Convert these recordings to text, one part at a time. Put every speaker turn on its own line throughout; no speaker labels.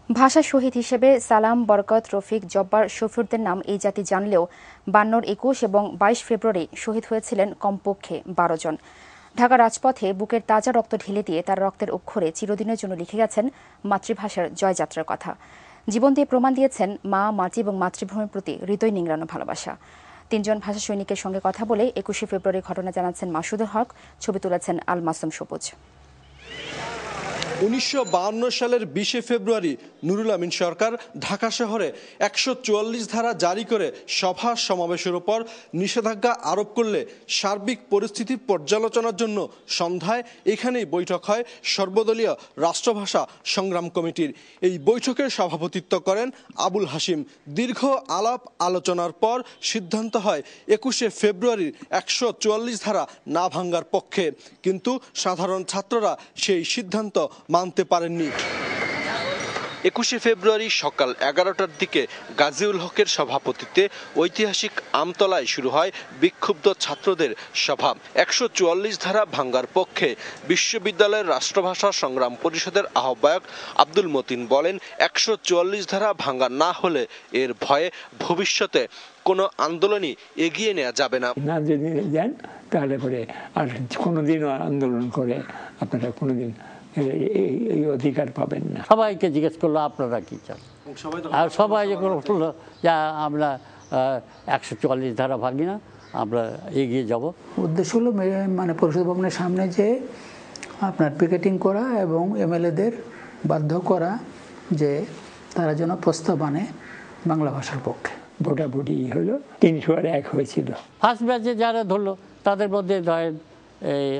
ভাষা শহীদ হিসেবে সালাম, বরকত, রফিক, জব্বার, শফিউদ্দের নাম এই জাতি জানলেও ৫২, ২১ এবং ২২ ফেব্রুয়ারি শহীদ হয়েছিলেন কমপক্ষে ১২ জন। ঢাকা রাজপথে বুকের তাজা রক্ত ঢেলে দিয়ে তার রক্তের অক্ষরে চিরদিনের জন্য লিখে গেছেন মাতৃভাষার জয়যাত্রার কথা। জীবন দিয়ে প্রমাণ দিয়েছেন মা, মাটি এবং মাতৃভূমির প্রতি হৃদয় নিংড়ানো ভালোবাসা। ৩ জন ভাষা সৈনিকের সঙ্গে কথা বলে ২১শে ফেব্রুয়ারির ঘটনা জানাচ্ছেন মাসুদুল হক, ছবি তুলেছেন আল মাসুম সবুজ।
১৯৫২ সালের ২০শে ফেব্রুয়ারি নুরুল আমিন সরকার ঢাকা শহরে ১৪৪ ধারা জারি করে সভা সমাবেশের ওপর নিষেধাজ্ঞা আরোপ করলে সার্বিক পরিস্থিতির পর্যালোচনার জন্য সন্ধ্যায় এখানেই বৈঠক হয় সর্বদলীয় রাষ্ট্রভাষা সংগ্রাম কমিটির। এই বৈঠকে সভাপতিত্ব করেন আবুল হাশিম। দীর্ঘ আলাপ আলোচনার পর সিদ্ধান্ত হয় ২১শে ফেব্রুয়ারির ১৪৪ ধারা না ভাঙ্গার পক্ষে, কিন্তু সাধারণ ছাত্ররা সেই সিদ্ধান্ত মানতে পারেননি। ২১শে ফেব্রুয়ারি সকাল ১১টার দিকে গাজীউল হকের সভাপতিত্বে ঐতিহাসিক আমতলায় শুরু হয় বিক্ষুব্ধ ছাত্রদের সভা। ১৪৪ ধারা ভাঙ্গার পক্ষে বিশ্ববিদ্যালয়ের রাষ্ট্রভাষা সংগ্রাম পরিষদের আহ্বায়ক আব্দুল মতিন বলেন, ১৪৪ ধারা ভাঙ্গা না হলে এর ভয়ে ভবিষ্যতে কোনো আন্দোলনই এগিয়ে নেওয়া যাবে না।
যদি যান তাহলে পরে আর কোনোদিনও আন্দোলন করে আপনারা কোনোদিন এই অধিকার পাবেন না।
সবাইকে জিজ্ঞেস করলো আপনারা কি চান, আর সবাই বললো যে আমরা ১৪৪ ধারা ভাঙি না, আমরা এগিয়ে যাব।
উদ্দেশ্য হলো মানে পরিষদ ভবনের সামনে যে আপনার পিকেটিং করা এবং এমএলএদের বাধ্য করা যে তারা যেন প্রস্তাব আনে বাংলা ভাষার পক্ষে।
ভোটাভুটি হলো ৩০০-১ হয়েছিল।
ফার্স্ট ব্যাচে যারা ধরলো তাদের মধ্যে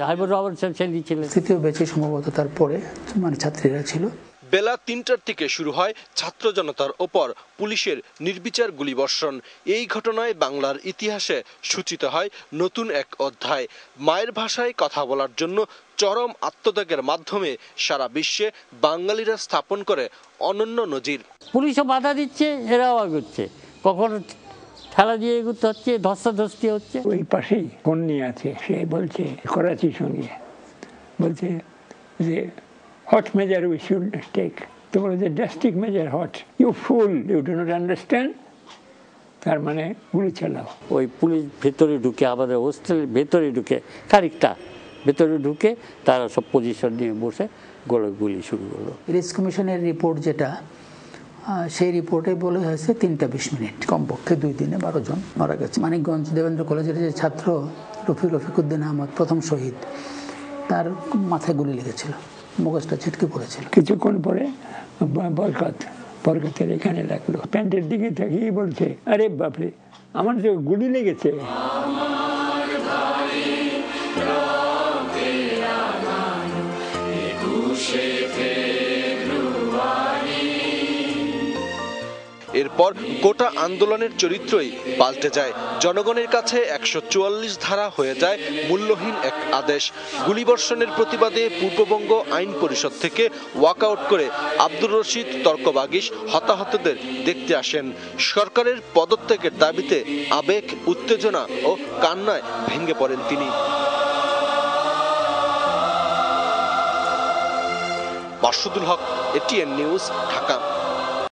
হাইবুর রহমান ছেলে ছিলেন।
তৃতীয় ব্যাচে সম্ভবত তারপরে মানে ছাত্রীরা ছিল।
বেলা ৩টার থেকে শুরু হয় ছাত্র জনতার ওপর পুলিশের নির্বিচার গুলিবর্ষণ। এই ঘটনায় বাংলার ইতিহাসে সূচিত হয় নতুন এক অধ্যায়। মায়ের ভাষায় কথা বলার জন্য চরম আত্মত্যাগের মাধ্যমে সারা বিশ্বে বাঙালিরা স্থাপন করে অনন্য নজির।
পুলিশও বাধা দিচ্ছে, এরাও আগুচ্ছে, কখনো ঠেলা দিয়ে এগুতে হচ্ছে, ধস্তাধস্তি হচ্ছে।
ওই পাশেই কন্যা আছে, সে বলছে করাচির সঙ্গে বলছে যে what measure we should take? তো বলে যে drastic measure what? You fool, you do not understand? তার মানে গুলি চালাও।
ওই পুলিশ ভেতরে ঢুকে, আমাদের হোস্টেলের ভেতরে ঢুকে, খানিকটা ভেতরে ঢুকে তারা সব পজিশন নিয়ে বসে গুলি শুরু করলো।
রিস্ক কমিশনের রিপোর্ট যেটা, সেই রিপোর্টে বলে হয়েছে 3টা 20 মিনিট কমপক্ষে 2 দিনে 12 জন মারা গেছে। মানিকগঞ্জ দেবেন্দ্র কলেজের যে ছাত্র রফিকুদ্দিন আহমদ প্রথম শহীদ, তার মাথায় গুলি লেগেছিল, মগজটা ছিটকে পড়েছিল।
কিছুক্ষণ পরে বরকতের এখানে লাগলো, প্যান্টের দিকে তাকিয়ে বলছে, আরে বাপরে আমার যে গুলি লেগেছে।
এরপর গোটা আন্দোলনের চরিত্রই পাল্টে যায়। জনগণের কাছে ১৪৪ ধারা হয়ে যায় মূল্যহীন এক আদেশ। গুলিবর্ষণের প্রতিবাদে পূর্ববঙ্গ আইন পরিষদ থেকে ওয়াকআউট করে আব্দুর রশিদ তর্কবাগীশ হতাহতদের দেখতে আসেন। সরকারের পদত্যাগের দাবিতে আবেগ, উত্তেজনা ও কান্নায় ভেঙে পড়েন তিনি। মাসুদুল হক, এটিএন নিউজ, ঢাকা।